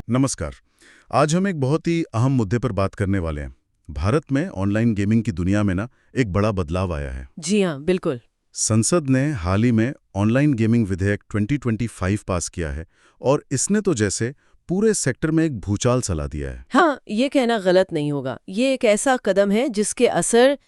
नमस्कार। आज हम एक बहुत ही अहम मुद्दे पर बात करने वाले हैं। भारत में ऑनलाइन गेमिंग की दुनिया में ना एक बड़ा बदलाव आया है। जी हाँ, बिल्कुल। संसद ने हाल ही में ऑनलाइन गेमिंग विधेयक 2025 पास किया है और इसने तो जैसे पूरे सेक्टर में एक भूचाल चला दिया है। हाँ, ये कहना गलत नहीं होगा। ये एक ऐसा कदम है जिसके असर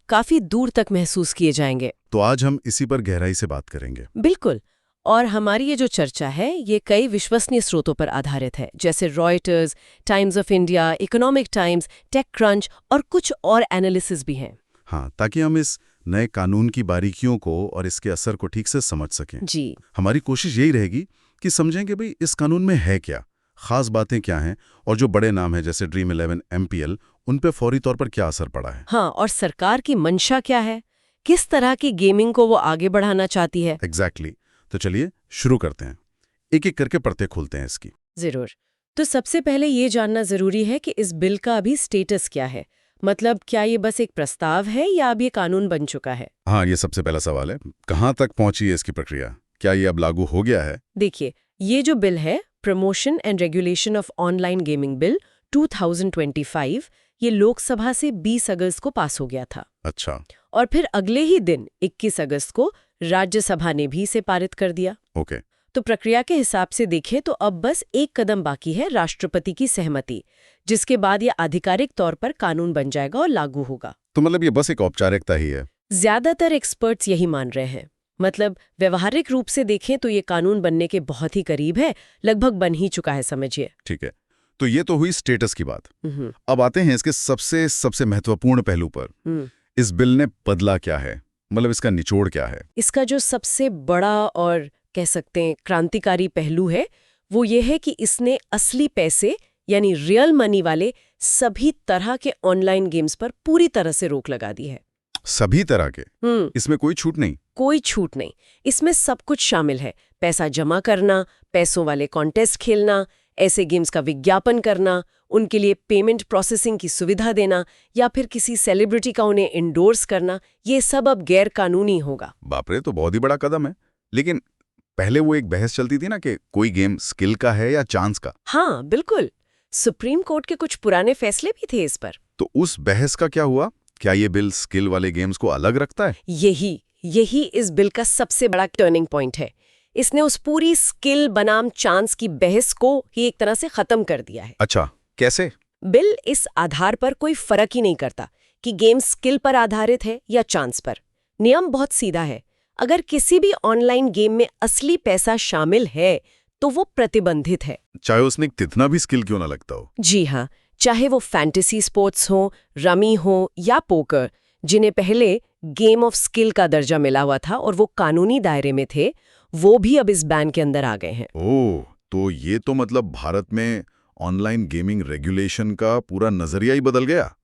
काफी दूर तक महसूस किए जाएंगे। तो आज हम इसी पर गहराई से बात करेंगे। बिल्कुल। और हमारी ये जो चर्चा है, ये कई विश्वसनीय स्रोतों पर आधारित है, जैसे Reuters, Times of India, Economic Times, TechCrunch और कुछ और एनालिसिस भी हैं। हाँ, ताकि हम इस नए कानून की बारीकियों को और इसके असर को ठीक से समझ सकें। जी। हमारी कोशिश यही रहेगी कि समझें कि भाई इस कानून में है क्या, खास बातें क्या हैं और जो बड़े नाम हैं जैसे ड्रीम 11, MPL, उन पे फौरी तौर पर क्या असर पड़ा है। हाँ, और सरकार की मंशा क्या है, किस तरह की गेमिंग को वो आगे बढ़ाना चाहती है। एग्जैक्टली। तो चलिए शुरू करते हैं, एक एक करके परतें खोलते हैं इसकी। जरूर। तो सबसे पहले ये जानना जरूरी है कि इस बिल का अभी स्टेटस क्या है। क्या ये बस एक प्रस्ताव है या अब ये कानून बन चुका है? हाँ, ये सबसे पहला सवाल है। कहाँ तक पहुंची है इसकी प्रक्रिया? क्या ये अब लागू हो गया है? देखिए, ये जो बिल है, promotion and regulation of online gaming bill 2025, ये लोकसभा से 20 अगस्त को पास हो गया था। अच्छा। और फिर अगले ही दिन 21 अगस्त को राज्यसभा ने भी इसे पारित कर दिया। ओके। तो प्रक्रिया के हिसाब से देखें तो अब बस एक कदम बाकी है, राष्ट्रपति की सहमति, जिसके बाद ये आधिकारिक तौर पर कानून बन जाएगा और लागू होगा। तो मतलब ये बस एक औपचारिकता ही है? ज्यादातर एक्सपर्ट्स यही मान रहे हैं। व्यवहारिक रूप से देखें तो ये कानून बनने के बहुत ही करीब है, लगभग बन ही चुका है, समझिए। ठीक है, तो ये तो हुई स्टेटस की बात। अब आते हैं इसके सबसे सबसे महत्वपूर्ण पहलू पर। इस बिल ने बदला क्या है, मतलब इसका निचोड़ क्या है? इसका जो सबसे बड़ा और कह सकते हैं क्रांतिकारी पहलू है, वो ये है कि इसने असली पैसे यानी रियल मनी वाले सभी तरह के ऑनलाइन गेम्स पर पूरी तरह से रोक लगा दी है। सभी तरह के? इसमें कोई छूट नहीं? कोई छूट नहीं। इसमें सब कुछ शामिल है। पैसा जमा करना, पैसों वाले कॉन्टेस्ट खेलना, ऐसे गेम्स का विज्ञापन करना, उनके लिए पेमेंट प्रोसेसिंग की सुविधा देना या फिर किसी सेलिब्रिटी का उन्हें इंडोर्स करना, ये सब अब गैर कानूनी होगा। बाप रे, तो बहुत ही बड़ा कदम है। लेकिन पहले वो एक बहस चलती थी ना कि कोई गेम स्किल का है या चांस का। हाँ, बिल्कुल। सुप्रीम कोर्ट के कुछ पुराने फैसले भी थे इस पर। तो उस बहस का क्या हुआ? क्या ये बिल स्किल वाले गेम्स को अलग रखता है? यही इस बिल का सबसे बड़ा टर्निंग पॉइंट है। इसने उस पूरी स्किल बनाम चांस की बहस को ही एक तरह से खत्म कर दिया है। अच्छा, कैसे? बिल इस आधार पर कोई फर्क ही नहीं करता कि गेम स्किल पर आधारित है या चांस पर। नियम बहुत सीधा है। अगर किसी भी ऑनलाइन गेम में असली पैसा शामिल है तो वो प्रतिबंधित है, चाहे उसने कितना भी स्किल क्यों ना लगता हो। जी हाँ, चाहे वो फैंटेसी स्पोर्ट्स हो, रमी हो या पोकर, जिन्हें पहले गेम ऑफ स्किल का दर्जा मिला हुआ था और वो कानूनी दायरे में थे, वो भी अब इस बैन के अंदर आ गए हैं। ओह, तो ये तो मतलब भारत में ऑनलाइन गेमिंग रेगुलेशन का पूरा नजरिया ही बदल गया।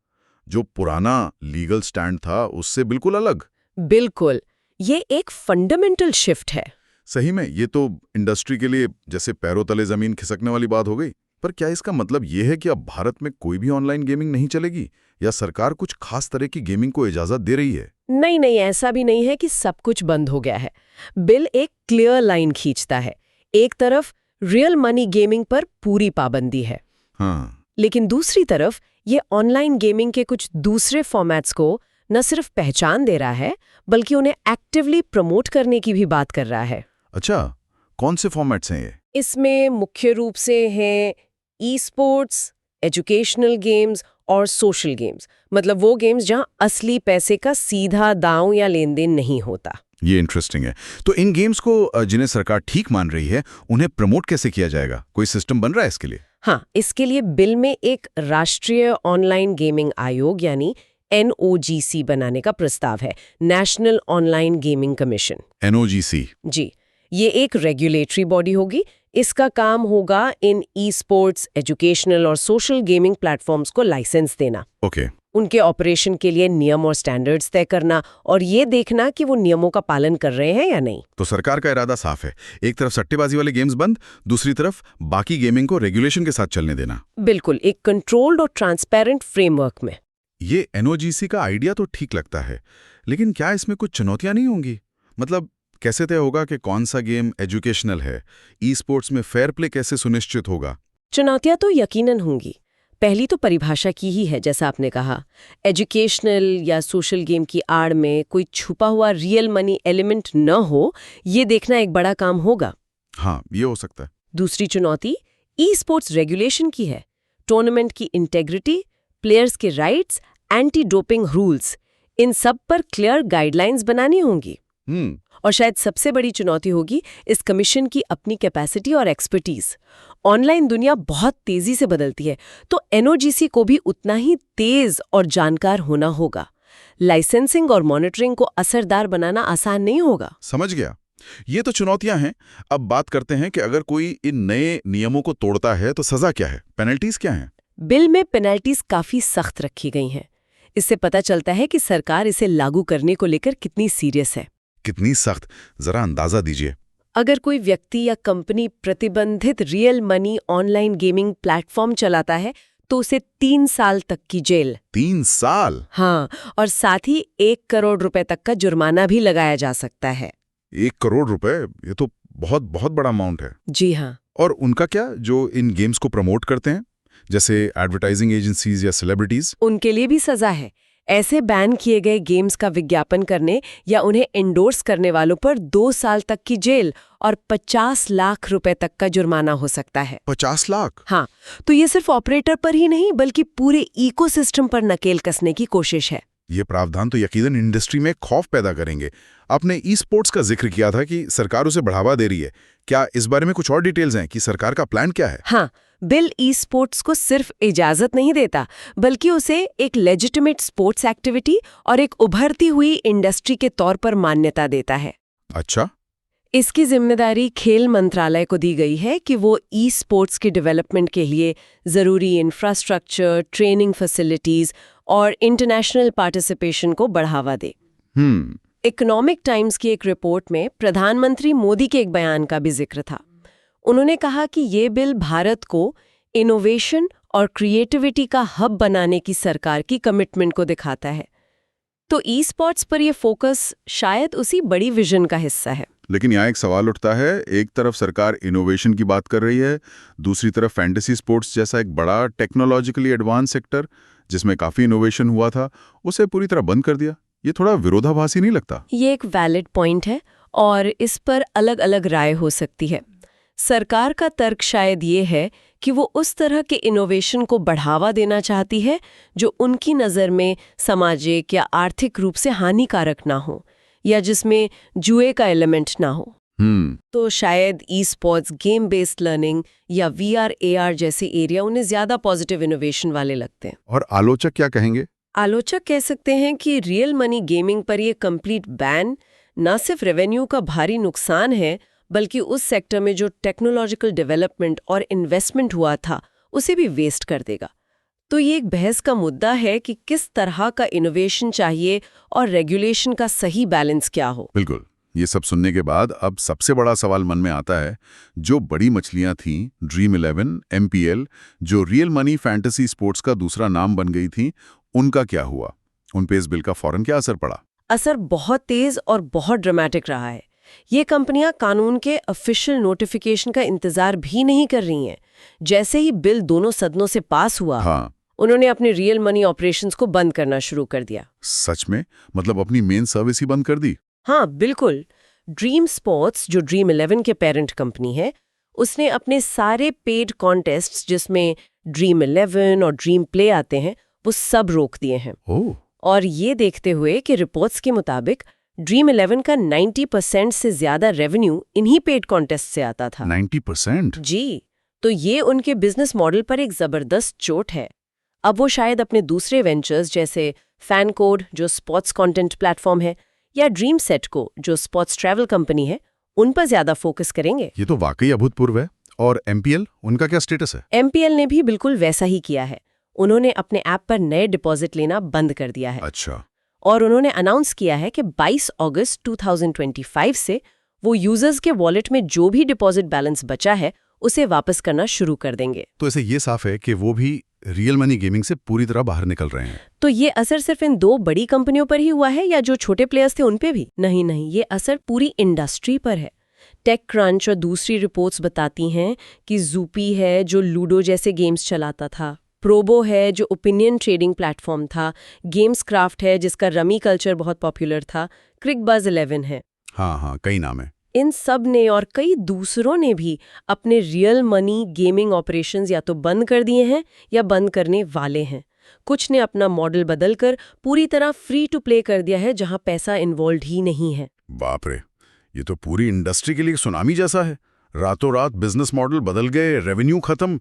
जो पुराना लीगल स्टैंड था उससे बिल्कुल अलग। बिल्कुल, ये एक फंडामेंटल शिफ्ट है। सही में ये तो इंडस्ट्री के लिए जैसे पैरों तले जमीन खिसकने वाली बात हो गई। पर क्या इसका मतलब ये है कि अब भारत में कोई भी ऑनलाइन गेमिंग नहीं चलेगी, या सरकार कुछ खास तरह की गेमिंग को इजाजत दे रही है? नहीं, ऐसा भी नहीं है कि सब कुछ बंद हो गया है। बिल एक क्लियर लाइन खींचता है। एक तरफ रियल मनी गेमिंग पर पूरी पाबंदी है, हाँ। लेकिन दूसरी तरफ ये ऑनलाइन गेमिंग के कुछ दूसरे फॉर्मेट्स को न सिर्फ पहचान दे रहा है, बल्कि उन्हें एक्टिवली प्रमोट करने की भी बात कर रहा है। अच्छा, कौन से फॉर्मेट्स हैं ये? इसमें मुख्य रूप से हैं ई स्पोर्ट्स, एजुकेशनल गेम्स और सोशल गेम्स। वो गेम्स जहां असली पैसे का सीधा दांव या लेन देन नहीं होता। ये इंटरेस्टिंग है। तो इन गेम्स को जिन्हें सरकार ठीक मान रही है, उन्हें प्रमोट कैसे किया जाएगा? कोई सिस्टम बन रहा है इसके लिए? हाँ, इसके लिए बिल में एक राष्ट्रीय ऑनलाइन गेमिंग आयोग यानी NOGC बनाने का प्रस्ताव है, national online gaming commission. NOGC? जी, ये एक रेगुलेटरी बॉडी होगी। इसका काम होगा इन ई स्पोर्ट्स, एजुकेशनल और सोशल गेमिंग प्लेटफॉर्म्स को लाइसेंस देना, ओके। उनके ऑपरेशन के लिए नियम और स्टैंडर्ड्स तय करना और ये देखना कि वो नियमों का पालन कर रहे हैं या नहीं। तो सरकार का इरादा साफ है, एक तरफ सट्टेबाजी वाले गेम्स बंद, दूसरी तरफ बाकी गेमिंग को रेगुलेशन के साथ चलने देना। बिल्कुल, एक कंट्रोल्ड और ट्रांसपेरेंट फ्रेमवर्क में। ये NOGC का आइडिया तो ठीक लगता है, लेकिन क्या इसमें कुछ चुनौतियां नहीं होंगी? कैसे तय होगा कि कौन सा गेम एजुकेशनल है? ई स्पोर्ट्स में फेयर प्ले कैसे सुनिश्चित होगा? चुनौतियां तो यकीनन होंगी। पहली तो परिभाषा की ही है, जैसा आपने कहा। एजुकेशनल या सोशल गेम की आड़ में कोई छुपा हुआ रियल मनी एलिमेंट न हो, ये देखना एक बड़ा काम होगा। हाँ, ये हो सकता है। दूसरी चुनौती ई स्पोर्ट्स रेगुलेशन की है। टूर्नामेंट की इंटेग्रिटी, प्लेयर्स के राइट्स, एंटी डोपिंग रूल्स, इन सब पर क्लियर गाइडलाइंस बनानी होंगी। और शायद सबसे बड़ी चुनौती होगी इस कमीशन की अपनी कैपेसिटी और एक्सपर्टीज। ऑनलाइन दुनिया बहुत तेजी से बदलती है, तो एनओजीसी को भी उतना ही तेज और जानकार होना होगा। लाइसेंसिंग और मॉनिटरिंग को असरदार बनाना आसान नहीं होगा। समझ गया। ये तो चुनौतियां हैं। अब बात करते हैं कि अगर कोई इन नए नियमों को तोड़ता है तो सजा क्या है, पेनल्टीज क्या हैं? बिल में पेनल्टीज काफी सख्त रखी गई हैं। इससे पता चलता है कि सरकार इसे लागू करने को लेकर कितनी सीरियस है। कितनी सख्त, जरा अंदाजा दीजिए। अगर कोई व्यक्ति या कंपनी प्रतिबंधित real money online gaming platform चलाता है तो उसे 3 साल तक की जेल। 3 साल? हाँ, और साथ ही 1 करोड़ रुपए तक का जुर्माना भी लगाया जा सकता है। 1 करोड़ रुपए? ये तो बहुत बहुत बड़ा अमाउंट है। जी हाँ। और उनका क्या, जो इन गेम्स को प्रमोट करते हैं, जैसे एडवर्टाइजिंग एजेंसीज या सेलिब्रिटीज? उनके लिए भी सजा है। ऐसे बैन किए गए गेम्स का विज्ञापन करने या उन्हें एंडोर्स करने वालों पर 2 साल तक की जेल और 50 लाख रुपए तक का जुर्माना हो सकता है। 50 लाख? हाँ, तो ये सिर्फ ऑपरेटर पर ही नहीं बल्कि पूरे इकोसिस्टम पर नकेल कसने की कोशिश है। ये प्रावधान तो यकीनन इंडस्ट्री में खौफ पैदा करेंगे। आपने ई स्पोर्ट्स का जिक्र किया था कि सरकार उसे बढ़ावा दे रही है। क्या इस बारे में कुछ और डिटेल्स हैं कि सरकार का प्लान क्या है? हाँ, बिल ई स्पोर्ट्स को सिर्फ इजाजत नहीं देता बल्कि उसे एक लेजिटिमेट स्पोर्ट्स एक्टिविटी और एक उभरती हुई इंडस्ट्री के तौर पर मान्यता देता है। अच्छा। इसकी जिम्मेदारी खेल मंत्रालय को दी गई है कि वो ई स्पोर्ट्स के डेवलपमेंट के लिए जरूरी इंफ्रास्ट्रक्चर, ट्रेनिंग फैसिलिटीज और इंटरनेशनल पार्टिसिपेशन को बढ़ावा दे। इकोनॉमिक टाइम्स की एक रिपोर्ट में प्रधानमंत्री मोदी के एक बयान का भी जिक्र था। उन्होंने कहा कि ये बिल भारत को इनोवेशन और क्रिएटिविटी का हब बनाने की सरकार की कमिटमेंट को दिखाता है। तो ई स्पोर्ट्स पर यह फोकस शायद उसी बड़ी विजन का हिस्सा है। लेकिन यहाँ एक सवाल उठता है, एक तरफ सरकार इनोवेशन की बात कर रही है, दूसरी तरफ फैंटेसी स्पोर्ट्स जैसा एक बड़ा टेक्नोलॉजिकली एडवांस सेक्टर जिसमें काफी इनोवेशन हुआ था, उसे पूरी तरह बंद कर दिया। ये थोड़ा विरोधाभासी नहीं लगता? ये एक वैलिड पॉइंट है और इस पर अलग अलग राय हो सकती है। सरकार का तर्क शायद ये है कि वो उस तरह के इनोवेशन को बढ़ावा देना चाहती है जो उनकी नज़र में सामाजिक या आर्थिक रूप से हानिकारक ना हो या जिसमें जुए का एलिमेंट ना हो। तो शायद e sports, game based learning या VR AR जैसे एरिया उन्हें ज्यादा पॉजिटिव इनोवेशन वाले लगते हैं। और आलोचक क्या कहेंगे? आलोचक कह सकते हैं कि रियल मनी गेमिंग पर ये कंप्लीट बैन न सिर्फ रेवेन्यू का भारी नुकसान है बल्कि उस सेक्टर में जो टेक्नोलॉजिकल डेवलपमेंट और इन्वेस्टमेंट हुआ था उसे भी वेस्ट कर देगा। तो ये एक बहस का मुद्दा है कि किस तरह का इनोवेशन चाहिए और रेगुलेशन का सही बैलेंस क्या हो। बिल्कुल। ये सब सुनने के बाद अब सबसे बड़ा सवाल मन में आता है, जो बड़ी मछलियां थीं, Dream11, MPL, जो रियल मनी फैंटेसी स्पोर्ट्स का दूसरा नाम बन गई थी, उनका क्या हुआ? उन पे इस बिल का फौरन क्या असर पड़ा? असर बहुत तेज और बहुत ड्रामेटिक रहा है। ये कंपनियां कानून के ऑफिशियल नोटिफिकेशन का इंतजार भी नहीं कर रही हैं। जैसे ही बिल दोनों सदनों से पास हुआ, हाँ, उन्होंने अपने रियल मनी ऑपरेशंस को बंद करना शुरू कर दिया। सच में? मतलब अपनी मेन सर्विस ही बंद कर दी? हाँ, बिल्कुल। ड्रीम स्पोर्ट्स, जो Dream11 के पेरेंट कंपनी है, उसने अपने सारे पेड कॉन्टेस्ट्स जिसमें Dream11 और ड्रीम प्ले आते हैं, वो सब रोक दिए हैं। और ये देखते हुए कि रिपोर्ट्स के मुताबिक Dream11 का 90% से ज्यादा रेवेन्यू इन्हीं पेड कॉन्टेस्ट से आता था। 90%? जी, तो ये उनके बिजनेस मॉडल पर एक जबरदस्त चोट है। अब वो शायद अपने दूसरे वेंचर्स जैसे फैनकोड, जो स्पोर्ट्स कंटेंट प्लेटफॉर्म है, या ड्रीम सेट को, जो स्पोर्ट्स ट्रैवल कंपनी है, उन पर ज्यादा फोकस करेंगे। ये तो वाकई अभूतपूर्व है। और MPL, उनका क्या स्टेटस है? MPL ने भी बिल्कुल वैसा ही किया है। उन्होंने अपने ऐप पर नए डिपॉजिट लेना बंद कर दिया है। अच्छा। और उन्होंने अनाउंस किया है कि 22 अगस्त 2025 से वो यूजर्स के वॉलेट में जो भी डिपॉजिट बैलेंस बचा है उसे वापस करना शुरू कर देंगे। तो ऐसे ये साफ है कि वो भी रियल मनी गेमिंग से पूरी तरह बाहर निकल रहे हैं। तो ये असर सिर्फ इन 2 बड़ी कंपनियों पर ही हुआ है या जो छोटे प्लेयर्स थे उन पे भी? नहीं, ये असर पूरी इंडस्ट्री पर है। टेक क्रंच और दूसरी रिपोर्ट्स बताती हैं कि ज़ूपी है जो लूडो जैसे गेम्स चलाता था, प्रोबो है जो ओपिनियन ट्रेडिंग प्लेटफॉर्म था, गेम्स क्राफ्ट है जिसका रमी कल्चर बहुत पॉपुलर था, क्रिकबज़ 11 है। हाँ, कई नाम है। इन सब ने और कई दूसरों ने भी अपने रियल मनी गेमिंग ऑपरेशंस या तो बंद कर दिए हैं या बंद करने वाले हैं। कुछ ने अपना मॉडल बदलकर पूरी तरह फ्री टू प्ले कर दिया है, जहां पैसा इन्वॉल्व ही नहीं है। बाप रे, ये तो पूरी इंडस्ट्री के लिए सुनामी जैसा है। रातों रात बिजनेस मॉडल बदल गए, रेवेन्यू खत्म।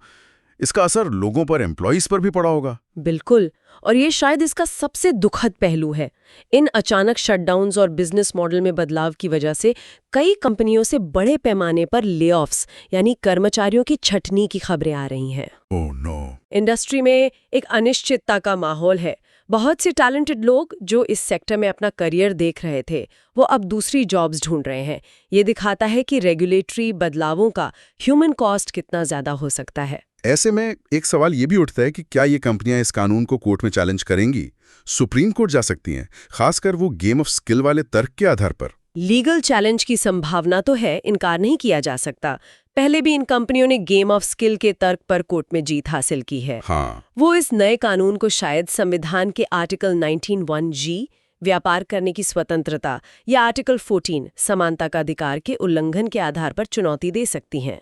इसका असर लोगों पर, एम्प्लॉइज पर भी पड़ा होगा। बिल्कुल, और ये शायद इसका सबसे दुखद पहलू है। इन अचानक शटडाउन्स और बिजनेस मॉडल में बदलाव की वजह से कई कंपनियों से बड़े पैमाने पर लेऑफ्स यानी कर्मचारियों की छटनी की खबरें आ रही हैं। Oh no. इंडस्ट्री में एक अनिश्चितता का माहौल है। बहुत से टैलेंटेड लोग जो इस सेक्टर में अपना करियर देख रहे थे, वो अब दूसरी जॉब्स ढूंढ रहे हैं। ये दिखाता है कि रेगुलेटरी बदलावों का ह्यूमन कॉस्ट कितना ज्यादा हो सकता है। ऐसे में एक सवाल ये भी उठता है कि क्या ये कंपनियां इस कानून को कोर्ट में चैलेंज करेंगी? सुप्रीम कोर्ट जा सकती हैं, खासकर वो गेम ऑफ स्किल वाले तर्क के आधार पर। लीगल चैलेंज की संभावना तो है, इनकार नहीं किया जा सकता। पहले भी इन कंपनियों ने गेम ऑफ स्किल के तर्क पर कोर्ट में जीत हासिल की है। हाँ, वो इस नए कानून को शायद संविधान के आर्टिकल 19(1)(g व्यापार करने की स्वतंत्रता या आर्टिकल 14 समानता का अधिकार के उल्लंघन के आधार पर चुनौती दे सकती हैं।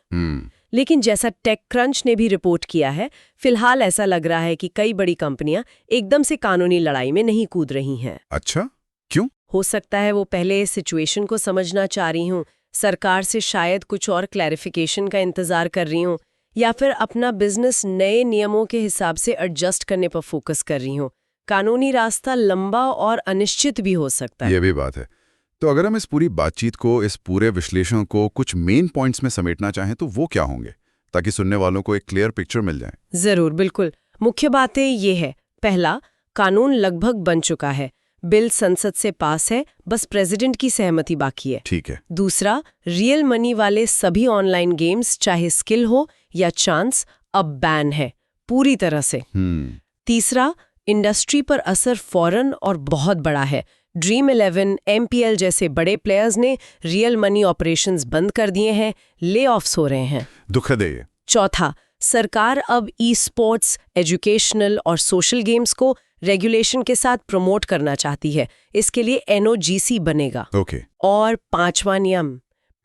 लेकिन जैसा टेक क्रंच ने भी रिपोर्ट किया है, फिलहाल ऐसा लग रहा है कि कई बड़ी कंपनियां एकदम से कानूनी लड़ाई में नहीं कूद रही हैं। अच्छा, क्यों? हो सकता है वो पहले इस सिचुएशन को समझना चाह रही हूँ, सरकार से शायद कुछ और क्लैरिफिकेशन का इंतजार कर रही हूँ, या फिर अपना बिजनेस नए नियमों के हिसाब से एडजस्ट करने पर फोकस कर रही हूँ। कानूनी रास्ता लंबा और अनिश्चित भी हो सकता है। ये भी बात है। तो अगर हम इस पूरी बातचीत को, इस पूरे विश्लेषण को कुछ मेन पॉइंट्स में समेटना चाहें तो वो क्या होंगे, ताकि सुनने वालों को एक क्लियर पिक्चर मिल जाए? जरूर, बिल्कुल। मुख्य बातें ये है। पहला, कानून लगभग बन चुका है, बिल संसद से पास है, बस प्रेसिडेंट की सहमति बाकी है। ठीक है। दूसरा, रियल मनी वाले सभी ऑनलाइन गेम्स, चाहे स्किल हो या चांस, अब बैन है पूरी तरह से। तीसरा, इंडस्ट्री पर असर फौरन और बहुत बड़ा है। ड्रीम 11, MPL जैसे बड़े प्लेयर्स ने रियल मनी ऑपरेशंस बंद कर दिए हैं, ले ऑफ्स हो रहे हैं। दुखद है ये। चौथा, सरकार अब ई-स्पोर्ट्स, एजुकेशनल और सोशल गेम्स को रेगुलेशन के साथ प्रमोट करना चाहती है। इसके लिए NOGC बनेगा। ओके। और पांचवा नियम,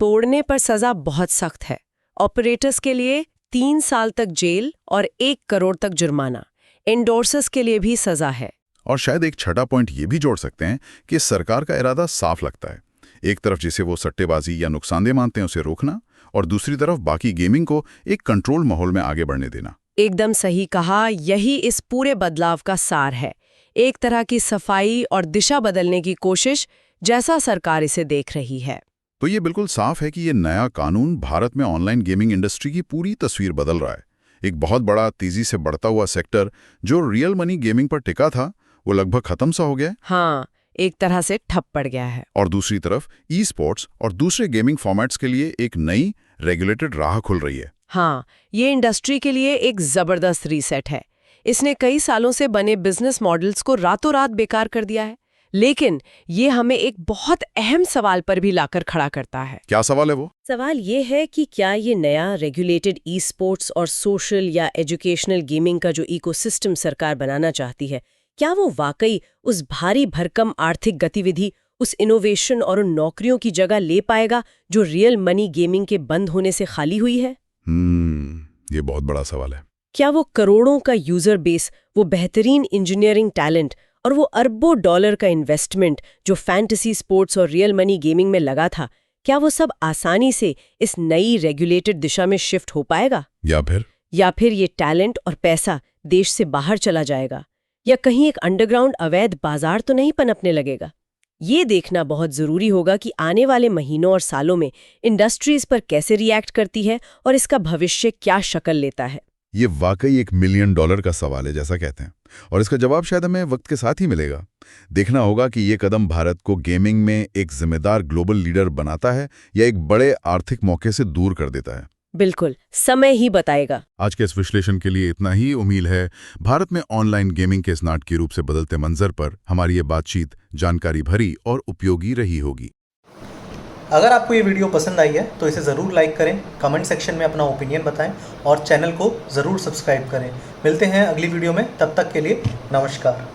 तोड़ने पर सजा बहुत सख्त है। ऑपरेटर्स के लिए 3 साल तक जेल और 1 करोड़ तक जुर्माना। एंडोर्सर्स के लिए भी सजा है। और शायद एक छठा पॉइंट ये भी जोड़ सकते हैं कि सरकार का इरादा साफ लगता है। एक तरफ जिसे वो सट्टेबाजी या नुकसानदेह मानते हैं उसे रोकना, और दूसरी तरफ बाकी गेमिंग को एक कंट्रोल माहौल में आगे बढ़ने देना। एकदम सही कहा, यही इस पूरे बदलाव का सार है। एक तरह की सफाई और दिशा बदलने की कोशिश, जैसा सरकार इसे देख रही है। तो ये बिल्कुल साफ है कि ये नया कानून भारत में ऑनलाइन गेमिंग इंडस्ट्री की पूरी तस्वीर बदल रहा है। एक बहुत बड़ा, तेजी से बढ़ता हुआ सेक्टर जो रियल मनी गेमिंग पर टिका था, वो लगभग खत्म सा हो गया है। हाँ, एक तरह से ठप पड़ गया है। और दूसरी तरफ ई स्पोर्ट्स और दूसरे गेमिंग फॉर्मेट्स के लिए एक नई रेगुलेटेड राह खुल रही है। हाँ, ये इंडस्ट्री के लिए एक जबरदस्त रीसेट है। इसने कई सालों से बने बिजनेस मॉडल्स को रातों रात बेकार कर दिया है। लेकिन ये हमें एक बहुत अहम सवाल पर भी लाकर खड़ा करता है। क्या सवाल है वो? सवाल ये है कि क्या ये नया रेगुलेटेड ई स्पोर्ट्स और सोशल या एजुकेशनल गेमिंग का जो इकोसिस्टम सरकार बनाना चाहती है, क्या वो वाकई उस भारी भरकम आर्थिक गतिविधि, उस इनोवेशन और उन नौकरियों की जगह ले पाएगा जो रियल मनी गेमिंग के बंद होने से खाली हुई है? ये बहुत बड़ा सवाल है। क्या वो करोड़ों का यूजर बेस, वो बेहतरीन इंजीनियरिंग टैलेंट और वो अरबों डॉलर का इन्वेस्टमेंट जो फैंटेसी स्पोर्ट्स और रियल मनी गेमिंग में लगा था, क्या वो सब आसानी से इस नई रेगुलेटेड दिशा में शिफ्ट हो पाएगा? या फिर ये टैलेंट और पैसा देश से बाहर चला जाएगा? या कहीं एक अंडरग्राउंड अवैध बाजार तो नहीं पनपने लगेगा? ये देखना बहुत जरूरी होगा कि आने वाले महीनों और सालों में इंडस्ट्रीज पर कैसे रिएक्ट करती है और इसका भविष्य क्या शक्ल लेता है। ये वाकई $1 मिलियन का सवाल है, जैसा कहते हैं, और इसका जवाब शायद हमें वक्त के साथ ही मिलेगा। देखना होगा कि ये कदम भारत को गेमिंग में एक जिम्मेदार ग्लोबल लीडर बनाता है या एक बड़े आर्थिक मौके से दूर कर देता है। बिल्कुल, समय ही बताएगा। आज के इस विश्लेषण के लिए इतना ही। उम्मीद है भारत में ऑनलाइन गेमिंग के इस नाटकीय रूप से बदलते मंजर पर हमारी ये बातचीत जानकारी भरी और उपयोगी रही होगी। अगर आपको ये वीडियो पसंद आई है तो इसे ज़रूर लाइक करें, कमेंट सेक्शन में अपना ओपिनियन बताएं और चैनल को ज़रूर सब्सक्राइब करें। मिलते हैं अगली वीडियो में, तब तक के लिए नमस्कार।